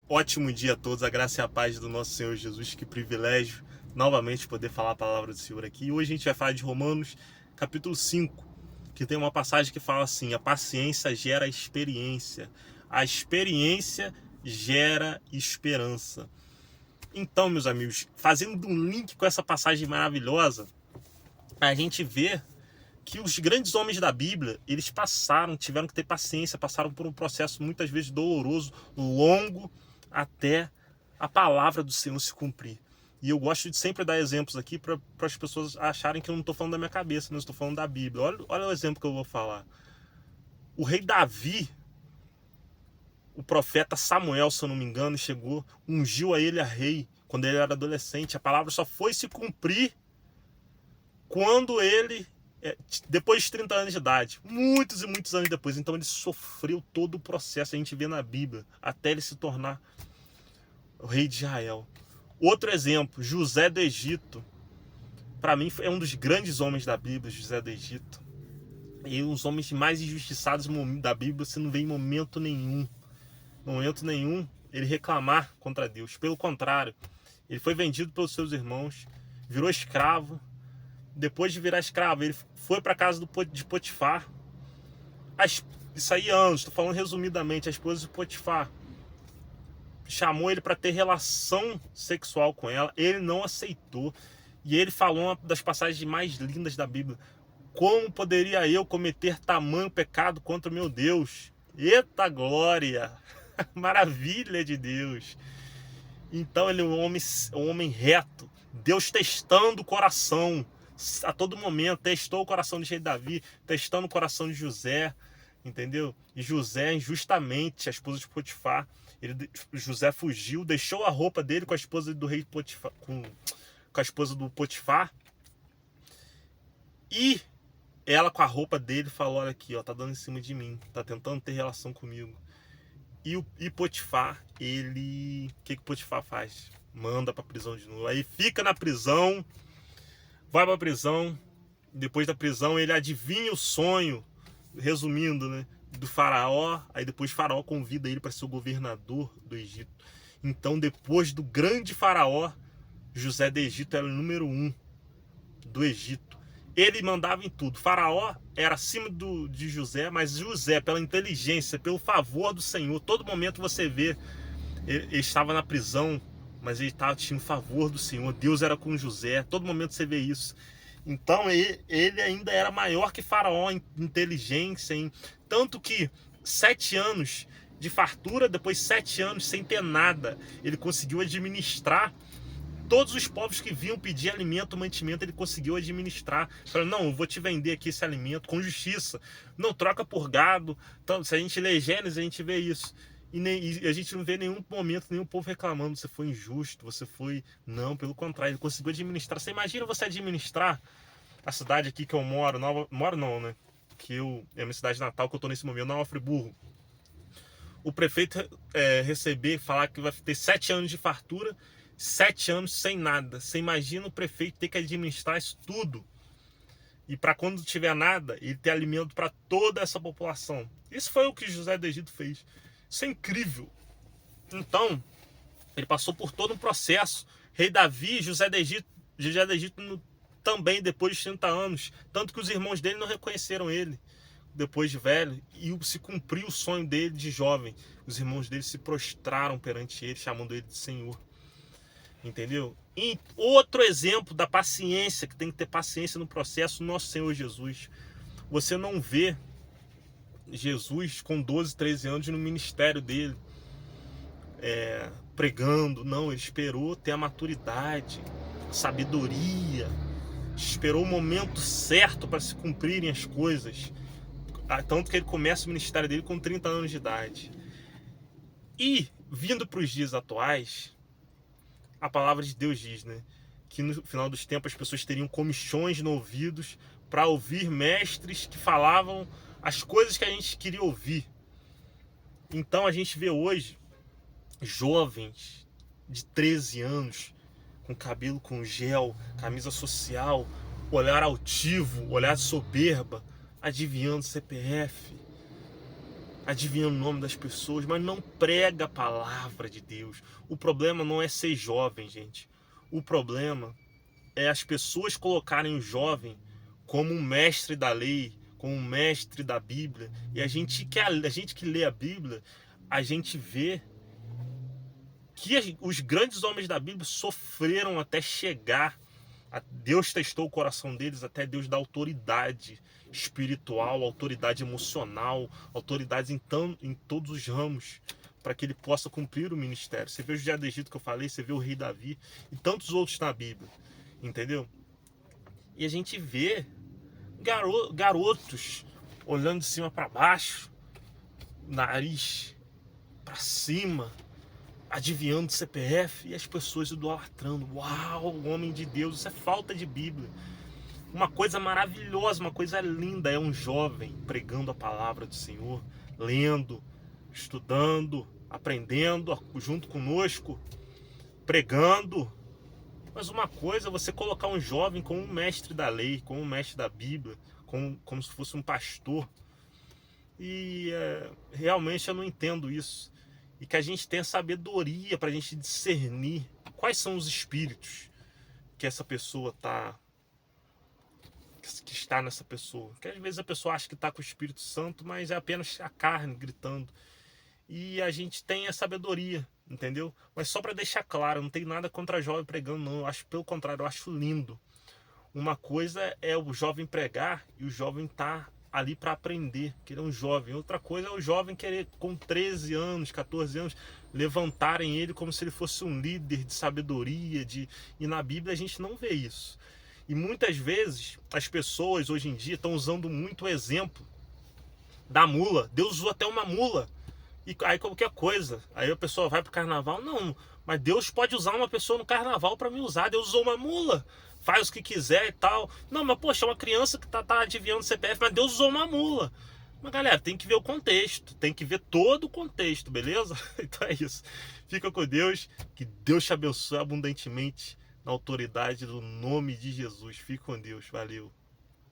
Ótimo dia a todos, a graça e a paz do nosso Senhor Jesus. Que privilégio novamente poder falar a palavra do Senhor aqui. E hoje a gente vai falar de Romanos, capítulo 5, que tem uma passagem que fala assim: a paciência gera experiência, a experiência gera esperança. Então, meus amigos, fazendo um link com essa passagem maravilhosa, a gente vê que os grandes homens da Bíblia, eles tiveram que ter paciência, passaram por um processo muitas vezes doloroso, longo, até a palavra do Senhor se cumprir. E eu gosto de sempre dar exemplos aqui para as pessoas acharem que eu não estou falando da minha cabeça, mas estou falando da Bíblia. Olha o exemplo que eu vou falar. O rei Davi, o profeta Samuel, se eu não me engano, chegou, ungiu a ele a rei quando ele era adolescente. A palavra só foi se cumprir quando ele, depois de 30 anos de idade, muitos e muitos anos depois. Então ele sofreu todo o processo, a gente vê na Bíblia, até ele se tornar o rei de Israel. Outro exemplo, José do Egito. Para mim é um dos grandes homens da Bíblia, José do Egito. E um dos homens mais injustiçados da Bíblia, você não vê em momento nenhum ele reclamar contra Deus. Pelo contrário, ele foi vendido pelos seus irmãos, virou escravo. Depois de virar escravo, ele foi para a casa de Potifar. Isso aí anos, estou falando resumidamente. A esposa de Potifar chamou ele para ter relação sexual com ela. Ele não aceitou. E ele falou uma das passagens mais lindas da Bíblia: como poderia eu cometer tamanho pecado contra o meu Deus? Eita glória! Maravilha de Deus! Então ele é um homem reto. Deus testando o coração a todo momento. Testou o coração de rei Davi, testando o coração de José, entendeu? E José, injustamente, a esposa de Potifar, José fugiu, deixou a roupa dele com a esposa do rei Potifar, com a esposa do Potifar, e ela, com a roupa dele, falou: olha aqui, ó, tá dando em cima de mim, tá tentando ter relação comigo. E Potifar, o que Potifar faz? Manda pra prisão de novo. Aí fica na prisão, vai pra prisão. Depois da prisão, ele adivinha o sonho, resumindo, né, do faraó. Aí depois o faraó convida ele para ser o governador do Egito. Então, depois do grande faraó, José do Egito era o número 1 do Egito. Ele mandava em tudo. O faraó era acima de José, mas José, pela inteligência, pelo favor do Senhor, todo momento você vê, ele estava na prisão, mas tinha o favor do Senhor. Deus era com José, todo momento você vê isso. Então ele ainda era maior que faraó em inteligência, tanto que 7 anos de fartura, depois 7 anos sem ter nada, ele conseguiu administrar. Todos os povos que vinham pedir alimento, mantimento, ele conseguiu administrar. Falou: não, eu vou te vender aqui esse alimento com justiça. Não troca por gado. Então, se a gente lê Gênesis, a gente vê isso. E a gente não vê nenhum momento, nenhum povo reclamando: você foi injusto, você foi... Não, pelo contrário, ele conseguiu administrar. Você imagina você administrar a cidade aqui que eu moro, moro não, né? É a minha cidade natal, que eu tô nesse momento, Nova Friburgo. O prefeito receber, falar que vai ter 7 anos de fartura, 7 anos sem nada. Você imagina o prefeito ter que administrar isso tudo. E para quando tiver nada, ele ter alimento para toda essa população. Isso foi o que José do Egito fez. Isso é incrível. Então, ele passou por todo um processo. Rei Davi, José do Egito também, depois de 30 anos. Tanto que os irmãos dele não reconheceram ele depois de velho, e se cumpriu o sonho dele de jovem. Os irmãos dele se prostraram perante ele, chamando ele de Senhor. Entendeu? E outro exemplo da paciência, que tem que ter paciência no processo, nosso Senhor Jesus. Você não vê Jesus com 12, 13 anos no ministério dele, pregando. Não, ele esperou ter a maturidade, a sabedoria, esperou o momento certo para se cumprirem as coisas. Tanto que ele começa o ministério dele com 30 anos de idade. E, vindo para os dias atuais, a palavra de Deus diz, né, que no final dos tempos as pessoas teriam comichões no ouvidos para ouvir mestres que falavam as coisas que a gente queria ouvir. Então a gente vê hoje jovens de 13 anos com cabelo com gel, camisa social, olhar altivo, olhar soberba, adivinhando CPF, adivinhando o nome das pessoas, mas não prega a palavra de Deus. O problema não é ser jovem, gente. O problema é as pessoas colocarem o jovem como um mestre da lei, como um mestre da Bíblia. E a gente que lê a Bíblia, a gente vê que os grandes homens da Bíblia sofreram até chegar. Deus testou o coração deles até Deus dar autoridade espiritual, autoridade emocional, autoridade em todos os ramos, para que ele possa cumprir o ministério. Você vê o José do Egito que eu falei, você vê o rei Davi e tantos outros na Bíblia, entendeu? E a gente vê garotos olhando de cima para baixo, nariz para cima, adivinhando CPF, e as pessoas idolatrando. Uau, homem de Deus, isso é falta de Bíblia. Uma coisa maravilhosa, uma coisa linda é um jovem pregando a palavra do Senhor, lendo, estudando, aprendendo junto conosco, pregando. Mas uma coisa é você colocar um jovem como um mestre da lei, como um mestre da Bíblia, como se fosse um pastor. E realmente eu não entendo isso. E que a gente tenha sabedoria para a gente discernir quais são os espíritos que essa pessoa que está nessa pessoa. Que às vezes a pessoa acha que está com o Espírito Santo, mas é apenas a carne gritando. E a gente tem a sabedoria, entendeu? Mas só para deixar claro, eu não tenho nada contra jovem pregando, não. Eu acho, pelo contrário, eu acho lindo. Uma coisa é o jovem pregar e o jovem tá ali para aprender, que ele é um jovem. Outra coisa é o jovem querer, com 13 anos, 14 anos, levantarem ele como se ele fosse um líder de sabedoria. E na Bíblia a gente não vê isso. E muitas vezes as pessoas hoje em dia estão usando muito o exemplo da mula. Deus usou até uma mula. E aí qualquer coisa, aí a pessoa vai pro carnaval. Não, mas Deus pode usar uma pessoa no carnaval para me usar. Deus usou uma mula, faz o que quiser e tal. Não, mas poxa, é uma criança que tá adivinhando o CPF, mas Deus usou uma mula. Mas galera, tem que ver o contexto, tem que ver todo o contexto, beleza? Então é isso. Fica com Deus, que Deus te abençoe abundantemente na autoridade do nome de Jesus. Fica com Deus, valeu.